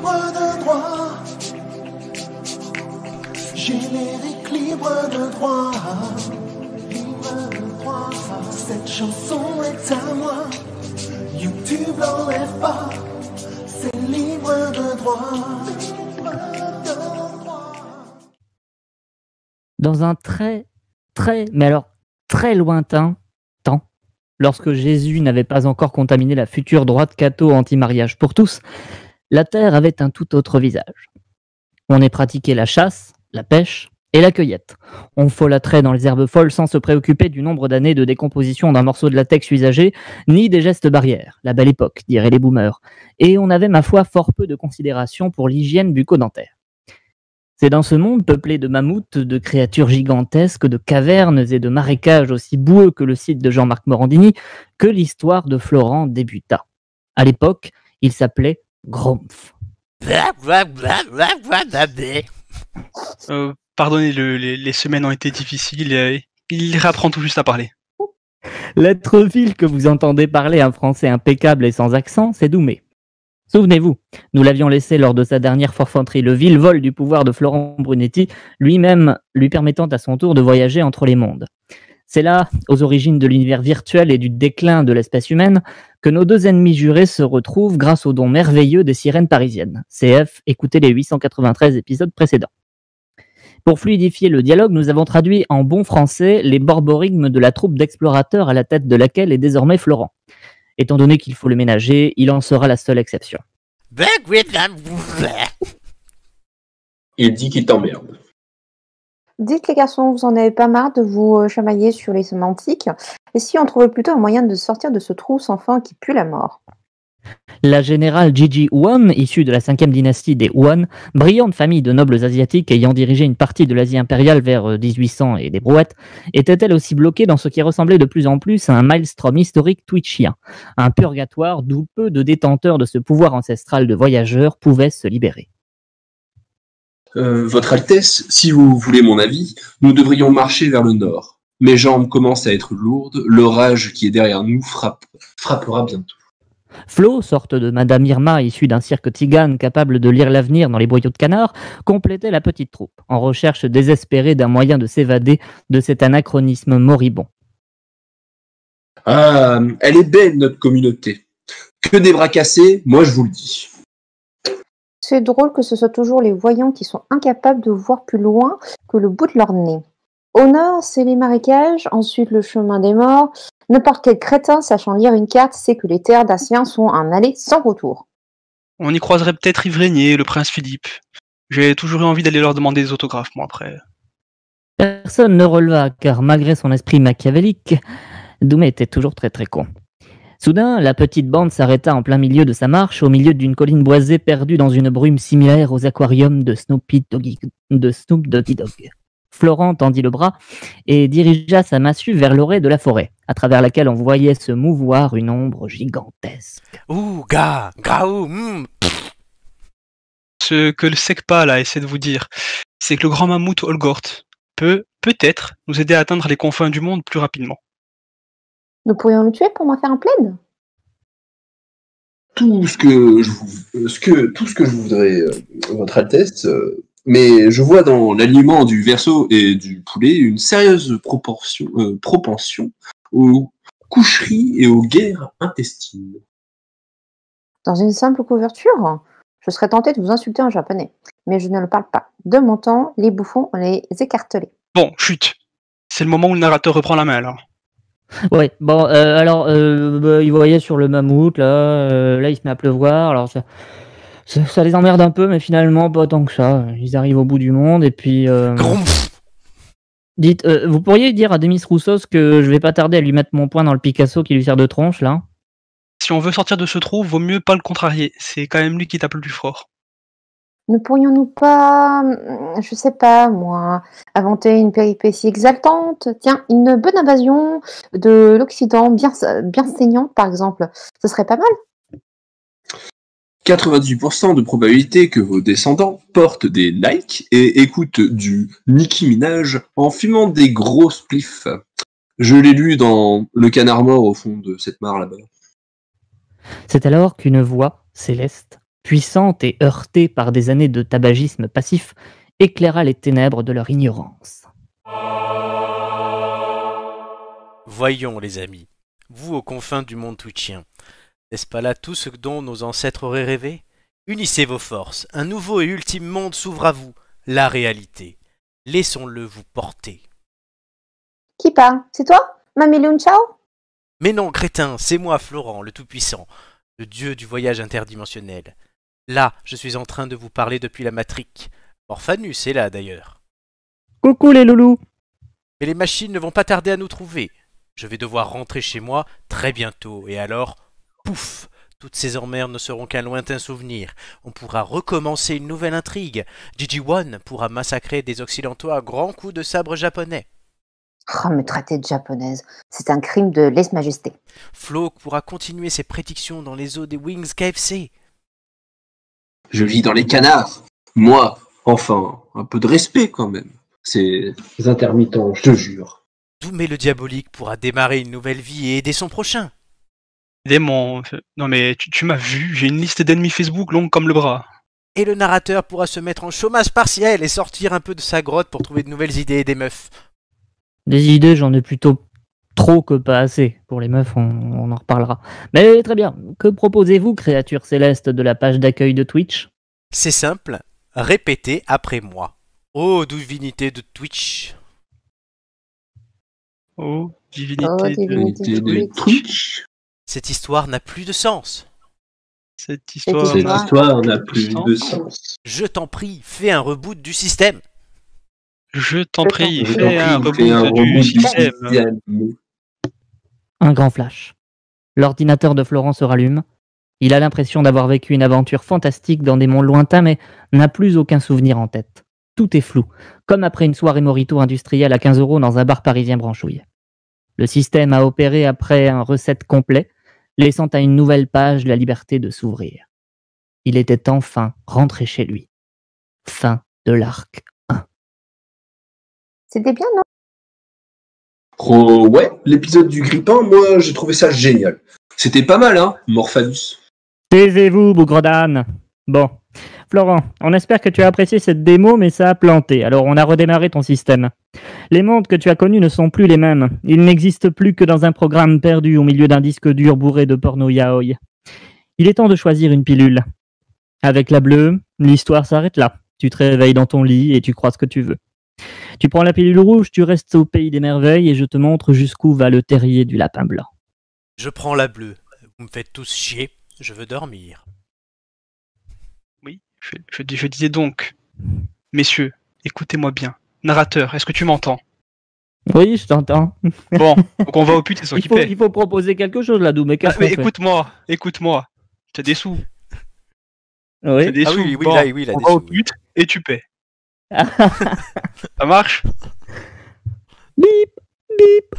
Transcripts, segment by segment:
libre de droit. Générique libre de droit. Libre de droit. Cette chanson est à moi. YouTube l'enlève pas. C'est libre de droit. Dans un mais alors très lointain temps, lorsque Jésus n'avait pas encore contaminé la future droite catho anti-mariage pour tous, la terre avait un tout autre visage. On y pratiquait la chasse, la pêche et la cueillette. On folâtrait dans les herbes folles sans se préoccuper du nombre d'années de décomposition d'un morceau de latex usagé, ni des gestes barrières, la belle époque, diraient les boomers. Et on avait, ma foi, fort peu de considération pour l'hygiène bucco-dentaire. C'est dans ce monde peuplé de mammouths, de créatures gigantesques, de cavernes et de marécages aussi boueux que le site de Jean-Marc Morandini que l'histoire de Florent débuta. À l'époque, il s'appelait Gromph. Pardonnez, les semaines ont été difficiles. Il réapprend tout juste à parler. L'être vil que vous entendez parler un français impeccable et sans accent, c'est Doumé. Souvenez-vous, nous l'avions laissé lors de sa dernière forfanterie, le vil vol du pouvoir de Florent Brunetti, lui-même lui permettant à son tour de voyager entre les mondes. C'est là, aux origines de l'univers virtuel et du déclin de l'espèce humaine, que nos deux ennemis jurés se retrouvent grâce au don merveilleux des sirènes parisiennes. CF, écoutez les 893 épisodes précédents. Pour fluidifier le dialogue, nous avons traduit en bon français les borborigmes de la troupe d'explorateurs à la tête de laquelle est désormais Florent. Étant donné qu'il faut le ménager, il en sera la seule exception. Il dit qu'il t'emmerde. Dites les garçons, vous en avez pas marre de vous chamailler sur les sémantiques? Et si on trouvait plutôt un moyen de sortir de ce trou sans fin qui pue la mort? La générale Gigi Huan, issue de la 5e dynastie des Huan, brillante famille de nobles asiatiques ayant dirigé une partie de l'Asie impériale vers 1800 et des brouettes, était-elle aussi bloquée dans ce qui ressemblait de plus en plus à un maelstrom historique twitchien, un purgatoire d'où peu de détenteurs de ce pouvoir ancestral de voyageurs pouvaient se libérer. Votre Altesse, si vous voulez mon avis, nous devrions marcher vers le nord. Mes jambes commencent à être lourdes, l'orage qui est derrière nous frappera bientôt. Flo, sorte de Madame Irma issue d'un cirque tzigane capable de lire l'avenir dans les boyaux de canard, complétait la petite troupe, en recherche désespérée d'un moyen de s'évader de cet anachronisme moribond. Ah, elle est belle notre communauté. Que des bras cassés, moi je vous le dis. C'est drôle que ce soit toujours les voyants qui sont incapables de voir plus loin que le bout de leur nez. Au nord, c'est les marécages, ensuite le chemin des morts. N'importe quel crétin sachant lire une carte sait que les terres d'Assien sont un aller sans retour. On y croiserait peut-être Yves Régnier, le prince Philippe. J'ai toujours eu envie d'aller leur demander des autographes, moi, après. Personne ne releva, car malgré son esprit machiavélique, Doumé était toujours très très con. Soudain, la petite bande s'arrêta en plein milieu de sa marche, au milieu d'une colline boisée perdue dans une brume similaire aux aquariums de Snoop Doggy Dogg. Florent tendit le bras et dirigea sa massue vers l'orée de la forêt, à travers laquelle on voyait se mouvoir une ombre gigantesque. Ouh, gars, graou, Ce que le Secpa là essaie de vous dire, c'est que le grand mammouth Olgort peut, peut-être, nous aider à atteindre les confins du monde plus rapidement. Nous pourrions le tuer pour m'en faire un plaid? Tout ce que je voudrais, Votre Altesse, mais je vois dans l'aliment du verso et du poulet une sérieuse propension aux coucheries et aux guerres intestines. Dans une simple couverture? Je serais tentée de vous insulter en japonais, mais je ne le parle pas. De mon temps, les bouffons, on les écartelait. Bon, chut. C'est le moment où le narrateur reprend la main, alors. Ouais, bon, il voyait sur le mammouth, là il se met à pleuvoir, alors ça les emmerde un peu, mais finalement pas tant que ça. Ils arrivent au bout du monde, et puis... Dites, vous pourriez dire à Demis Roussos que je vais pas tarder à lui mettre mon poing dans le Picasso qui lui sert de tronche, là? Si on veut sortir de ce trou, vaut mieux pas le contrarier. C'est quand même lui qui tape le plus fort. Ne pourrions-nous pas, je sais pas moi, inventer une péripétie exaltante? Tiens, une bonne invasion de l'Occident, bien saignante par exemple, ce serait pas mal? 98% de probabilité que vos descendants portent des Nike et écoutent du Nicki Minaj en fumant des gros spliffs. Je l'ai lu dans Le Canard mort au fond de cette mare là-bas. C'est alors qu'une voix céleste, puissante et heurtée par des années de tabagisme passif, éclaira les ténèbres de leur ignorance. Voyons, les amis, vous aux confins du monde twitchien, n'est-ce pas là tout ce dont nos ancêtres auraient rêvé? Unissez vos forces, un nouveau et ultime monde s'ouvre à vous, la réalité. Laissons-le vous porter. Qui parle? C'est toi? Mamie Lun Chao? Mais non, crétin, c'est moi, Florent, le Tout-Puissant, le dieu du voyage interdimensionnel. Là, je suis en train de vous parler depuis la matrique. Morphanus est là, d'ailleurs. Coucou les loulous! Mais les machines ne vont pas tarder à nous trouver. Je vais devoir rentrer chez moi très bientôt, et alors, pouf! Toutes ces emmerdes ne seront qu'un lointain souvenir. On pourra recommencer une nouvelle intrigue. Gigi-One pourra massacrer des Occidentaux à grands coups de sabre japonais. Oh, me traiter de japonaise, c'est un crime de lèse-majesté. Flo pourra continuer ses prédictions dans les eaux des Wings KFC. Je vis dans les canards. Moi, enfin, un peu de respect quand même. Ces intermittents, je te jure. Doumé le diabolique pourra démarrer une nouvelle vie et aider son prochain. Démon, non mais tu m'as vu, j'ai une liste d'ennemis Facebook longue comme le bras. Et le narrateur pourra se mettre en chômage partiel et sortir un peu de sa grotte pour trouver de nouvelles idées et des meufs. Des idées, j'en ai plutôt trop que pas assez. Pour les meufs, on en reparlera. Mais très bien, que proposez-vous, créatures célestes de la page d'accueil de Twitch? C'est simple, répétez après moi. Ô divinité de Twitch. Oh, Oh, divinité divinité de de Twitch. Twitch. Cette histoire n'a plus de sens. Cette histoire Cette Cette histoire n'a plus de sens. Je t'en prie, fais un reboot du système. Je t'en prie, Je fais un t'en prie, fais un reboot du reboot système. Un grand flash. L'ordinateur de Florent se rallume. Il a l'impression d'avoir vécu une aventure fantastique dans des mondes lointains, mais n'a plus aucun souvenir en tête. Tout est flou, comme après une soirée Morito industrielle à 15 € dans un bar parisien branchouille. Le système a opéré après un reset complet, laissant à une nouvelle page la liberté de s'ouvrir. Il était enfin rentré chez lui. Fin de l'arc 1. C'était bien, non? Oh, ouais, l'épisode du grippin, moi j'ai trouvé ça génial. C'était pas mal, hein, Morphanus. Taisez-vous, bougre d'âne. Bon, Florent, on espère que tu as apprécié cette démo, mais ça a planté, alors on a redémarré ton système. Les mondes que tu as connus ne sont plus les mêmes. Ils n'existent plus que dans un programme perdu au milieu d'un disque dur bourré de porno yaoi. Il est temps de choisir une pilule. Avec la bleue, l'histoire s'arrête là. Tu te réveilles dans ton lit et tu crois ce que tu veux. Tu prends la pilule rouge, tu restes au pays des merveilles et je te montre jusqu'où va le terrier du lapin blanc. Je prends la bleue. Vous me faites tous chier. Je veux dormir. Oui, je disais donc, messieurs, écoutez-moi bien. Narrateur, est-ce que tu m'entends? Oui, je t'entends. Bon, donc on va au pute, c'est toi qui paie. Il faut proposer quelque chose là, Dou, mais Ah, qu'est-ce mais qu'on fait? écoute-moi. T'as des sous. Oui. T'as des Ah sous. oui, Bon, là, oui, il a on des va au sous, oui. pute et tu paies. Ça marche? Bip, bip.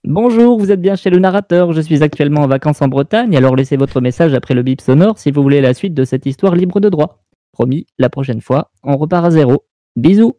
Bonjour, vous êtes bien chez le narrateur. Je suis actuellement en vacances en Bretagne, alors laissez votre message après le bip sonore si vous voulez la suite de cette histoire libre de droit. Promis, la prochaine fois, on repart à zéro. Bisous.